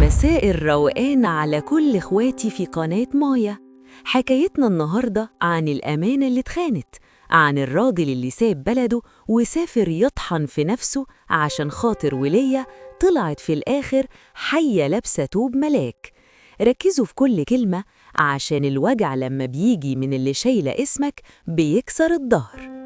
مساء الروقان على كل اخواتي في قناة مايا. حكايتنا النهاردة عن الأمانة اللي اتخانت، عن الراجل اللي ساب بلده وسافر يطحن في نفسه عشان خاطر ولية طلعت في الآخر حية لابسة توب ملاك. ركزوا في كل كلمة عشان الوجع لما بيجي من اللي شايلة اسمك بيكسر الظهر.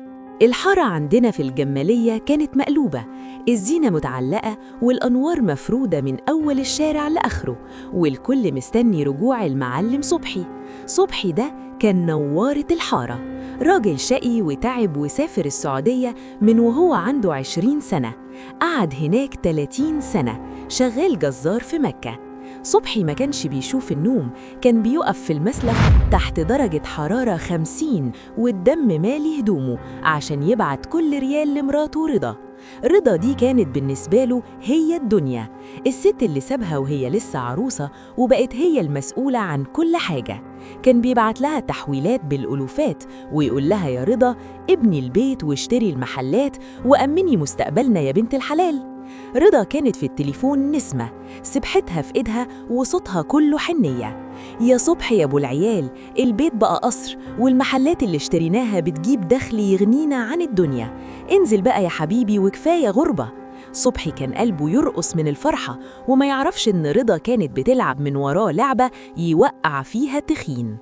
الحارة عندنا في الجمالية كانت مقلوبة، الزينة متعلقة والأنوار مفرودة من أول الشارع لآخره، والكل مستني رجوع المعلم صبحي. صبحي ده كان نوارة الحارة، راجل شقي وتعب وسافر السعودية من وهو عنده 20 سنة، قعد هناك 30 سنة شغال جزار في مكة. صبحي ما كانش بيشوف النوم، كان بيقف في المسلخ تحت درجة حرارة 50 والدم مالي هدومه عشان يبعت كل ريال لمراته رضا. رضا دي كانت بالنسبة له هي الدنيا، الست اللي سابها وهي لسه عروسة وبقت هي المسؤولة عن كل حاجة. كان بيبعت لها تحويلات بالألوفات ويقول لها يا رضا ابني البيت واشتري المحلات وأمني مستقبلنا يا بنت الحلال. رضا كانت في التليفون نسمة، سبحتها في إيدها وصوتها كله حنية. يا صبحي يا أبو العيال، البيت بقى قصر والمحلات اللي اشتريناها بتجيب دخل يغنينا عن الدنيا، انزل بقى يا حبيبي وكفاية غربة. صبحي كان قلبه يرقص من الفرحة وما يعرفش إن رضا كانت بتلعب من وراه لعبة يوقع فيها تخين.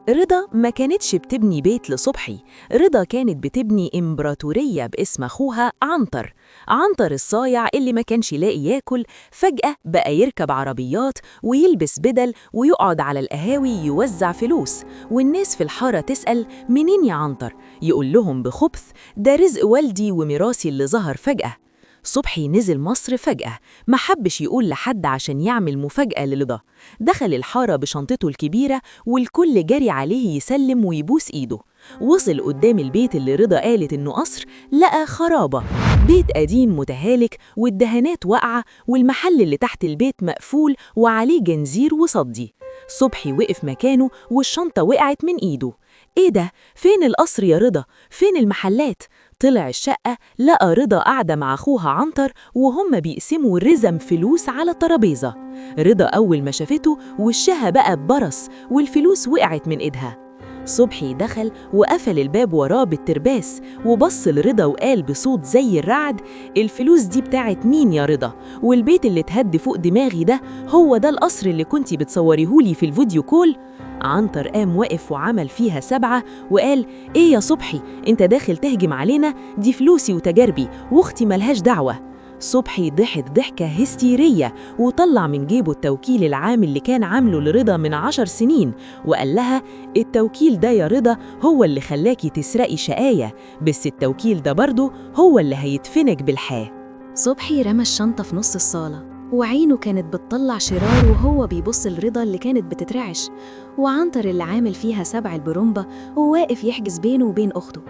رضا ما كانتش بتبني بيت لصبحي، رضا كانت بتبني إمبراطورية باسم أخوها عنتر. عنتر الصايع اللي ما كانش يلاقي ياكل فجأة بقى يركب عربيات ويلبس بدل ويقعد على القهاوي يوزع فلوس، والناس في الحارة تسأل منين يا عنتر؟ يقول لهم بخبث ده رزق والدي وميراثي اللي ظهر فجأة. صبحي نزل مصر فجأة، ما حبش يقول لحد عشان يعمل مفاجأة لرضا. دخل الحارة بشنطته الكبيرة والكل جري عليه يسلم ويبوس إيده. وصل قدام البيت اللي رضا قالت إنه قصر، لقى خرابة، بيت قديم متهالك والدهانات واقعة والمحل اللي تحت البيت مقفول وعليه جنزير وصدي. صبحي وقف مكانه والشنطة وقعت من إيده. إيه ده؟ فين القصر يا رضا؟ فين المحلات؟ طلع الشقة لقى رضا قاعدة مع أخوها عنتر وهم بيقسموا رزم فلوس على الترابيزة. رضا أول ما شافته وشها بقى ببرص والفلوس وقعت من إيدها. صبحي دخل وقفل الباب وراه بالترباس وبص لرضا وقال بصوت زي الرعد الفلوس دي بتاعت مين يا رضا؟ والبيت اللي اتهد فوق دماغي ده هو ده القصر اللي كنتي بتصوريهولي في الفيديو كول؟ عنتر قام واقف وعمل فيها 7 وقال ايه يا صبحي انت داخل تهجم علينا؟ دي فلوسي وتجاربي واختي ملهاش دعوة. صبحي ضحك ضحكة هستيرية وطلع من جيبه التوكيل العام اللي كان عامله لرضا من 10 سنين وقال لها التوكيل ده يا رضا هو اللي خلاكي تسرقي شقاية، بس التوكيل ده برضه هو اللي هيدفنك بالحياة. صبحي رمى الشنطة في نص الصالة وعينه كانت بتطلع شرار وهو بيبص لرضا اللي كانت بتترعش، وعنتر اللي عامل فيها 7 البرومبا وواقف يحجز بينه وبين أخته.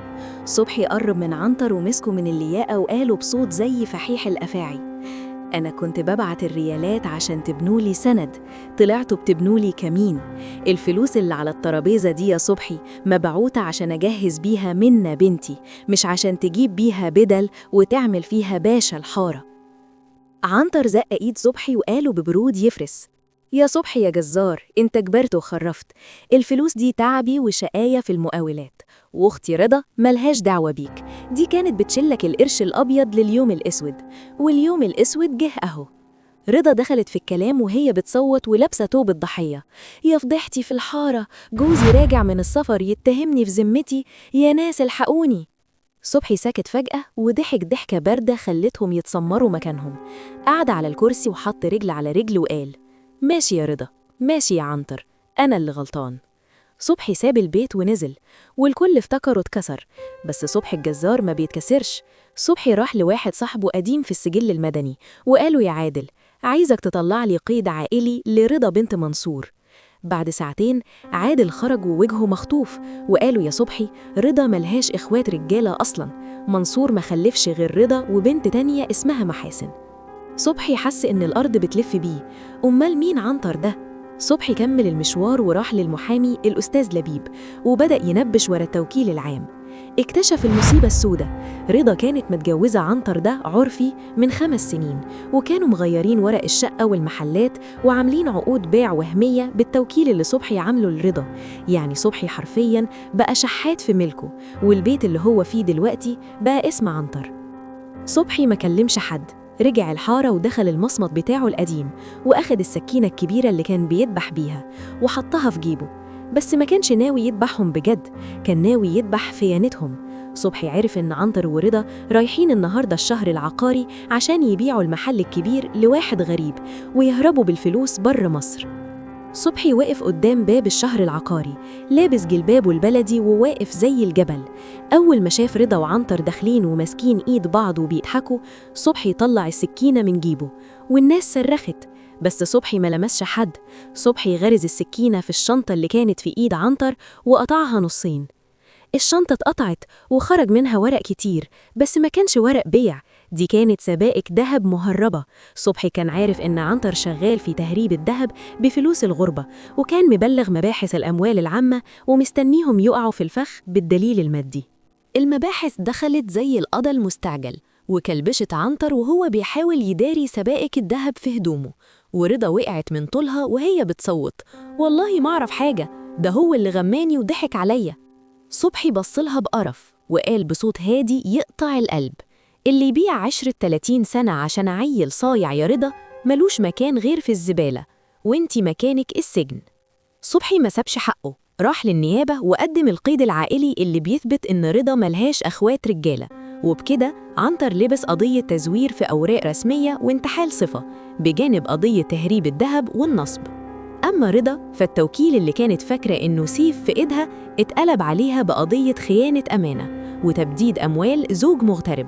صبحي قرب من عنتر ومسكه من اللياقة وقاله بصوت زي فحيح الأفاعي أنا كنت ببعت الريالات عشان تبنولي سند، طلعتوا بتبنولي كمين. الفلوس اللي على الترابيزة دي يا صبحي مبعوتة عشان أجهز بيها منا بنتي، مش عشان تجيب بيها بدل وتعمل فيها باشا الحارة. عنتر زق ايد صبحي وقاله ببرود يفرس يا صبحي يا جزار انت كبرت وخرفت، الفلوس دي تعبي وشقاية في المقاولات، واختي رضا ملهاش دعوة بيك، دي كانت بتشلك القرش الأبيض لليوم الأسود، واليوم الأسود جه أهو. رضا دخلت في الكلام وهي بتصوت ولابسة توب الضحية. يا فضحتي في الحارة، جوزي راجع من السفر يتهمني في ذمتي، يا ناس الحقوني. صبحي سكت فجأة وضحك ضحكة باردة خلتهم يتسمروا مكانهم. قعد على الكرسي وحط رجل على رجل وقال ماشي يا رضا، ماشي يا عنتر، أنا اللي غلطان. صبحي ساب البيت ونزل والكل افتكره اتكسر، بس صبحي الجزار ما بيتكسرش. صبحي راح لواحد صاحبه قديم في السجل المدني وقاله يا عادل عايزك تطلع لي قيد عائلي لرضا بنت منصور. بعد ساعتين عادل خرج ووجهه مخطوف وقالوا يا صبحي رضا ملهاش إخوات رجالة أصلاً، منصور ما خلفش غير رضا وبنت تانية اسمها محاسن. صبحي حس إن الأرض بتلف بيه، أمال مين عنتر ده؟ صبحي كمل المشوار وراح للمحامي الأستاذ لبيب وبدأ ينبش ورا التوكيل العام. اكتشف المصيبة السوداء. رضا كانت متجوزة عنتر ده عرفي من 5 سنين، وكانوا مغيرين ورق الشقة والمحلات وعاملين عقود بيع وهمية بالتوكيل اللي صبحي عامله لرضا. يعني صبحي حرفياً بقى شحات في ملكه، والبيت اللي هو فيه دلوقتي بقى اسم عنتر. صبحي ما كلمش حد، رجع الحارة ودخل المصمت بتاعه القديم وأخد السكينة الكبيرة اللي كان بيذبح بيها وحطها في جيبه. بس ما كانش ناوي يذبحهم بجد، كان ناوي يذبح خيانتهم. صبحي عرف إن عنتر ورضا رايحين النهاردة الشهر العقاري عشان يبيعوا المحل الكبير لواحد غريب ويهربوا بالفلوس بره مصر. صبحي وقف قدام باب الشهر العقاري لابس جلبابه البلدي وواقف زي الجبل. أول ما شاف رضا وعنتر داخلين وماسكين إيد بعض وبيضحكوا، صبحي طلع السكينة من جيبه والناس صرخت، بس صبحي ما لمسش حد. صبحي غرز السكينة في الشنطة اللي كانت في إيد عنتر وقطعها نصين. الشنطة اتقطعت وخرج منها ورق كتير، بس ما كانش ورق بيع، دي كانت سبائك دهب مهربة. صبحي كان عارف إن عنتر شغال في تهريب الدهب بفلوس الغربة، وكان مبلغ مباحث الأموال العامة ومستنيهم يقعوا في الفخ بالدليل المادي. المباحث دخلت زي القضا المستعجل وكلبشت عنتر وهو بيحاول يداري سبائك الدهب في هدومه، ورضا وقعت من طولها وهي بتصوت: والله ما أعرف حاجة، ده هو اللي غماني وضحك عليا. صبحي بصلها بقرف وقال بصوت هادي يقطع القلب: اللي يبيع 30 سنة عشان عيل صايع يا رضا ملوش مكان غير في الزبالة، وانتي مكانك السجن. صبحي ما سابش حقه، راح للنيابة وقدم القيد العائلي اللي بيثبت إن رضا ملهاش أخوات رجالة، وبكده عنتر لبس قضية تزوير في أوراق رسمية وانتحال صفة بجانب قضية تهريب الذهب والنصب. أما رضا فالتوكيل اللي كانت فاكرة إنه سيف في إيدها اتقلب عليها بقضية خيانة أمانة وتبديد أموال زوج مغترب.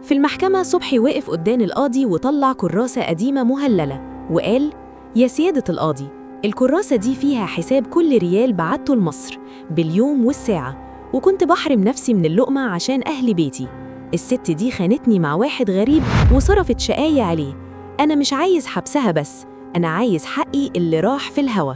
في المحكمة صبحي وقف قدام القاضي وطلع كراسة قديمة مهللة وقال: يا سيادة القاضي، الكراسة دي فيها حساب كل ريال بعته لمصر باليوم والساعة، وكنت بحرم نفسي من اللقمة عشان أهل بيتي. الست دي خانتني مع واحد غريب وصرفت شقاية عليه. أنا مش عايز حبسها، بس أنا عايز حقي اللي راح في الهوا.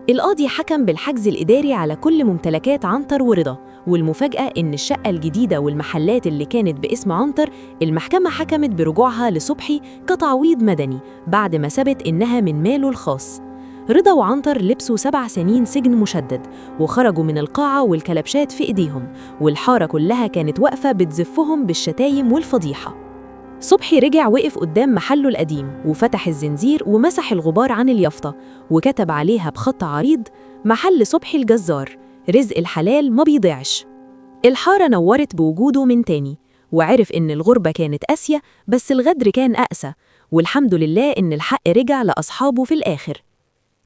القاضي حكم بالحجز الإداري على كل ممتلكات عنتر ورضا، والمفاجأة إن الشقة الجديدة والمحلات اللي كانت باسم عنتر المحكمة حكمت برجوعها لصبحي كتعويض مدني بعد ما ثبت إنها من ماله الخاص. رضا وعنتر لبسوا 7 سنين سجن مشدد وخرجوا من القاعة والكلبشات في إيديهم، والحارة كلها كانت واقفة بتزفهم بالشتايم والفضيحة. صبحي رجع وقف قدام محله القديم وفتح الزنزير ومسح الغبار عن اليافطة وكتب عليها بخط عريض: محل صبحي الجزار، رزق الحلال ما بيضيعش. الحارة نورت بوجوده من تاني، وعرف إن الغربة كانت قاسية بس الغدر كان أقسى، والحمد لله إن الحق رجع لأصحابه في الآخر.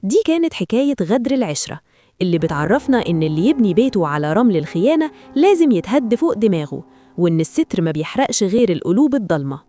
دي كانت حكاية غدر العشرة اللي بتعرفنا إن اللي يبني بيته على رمل الخيانة لازم يتهد فوق دماغه، وإن الستر ما بيحرقش غير القلوب الضلمة.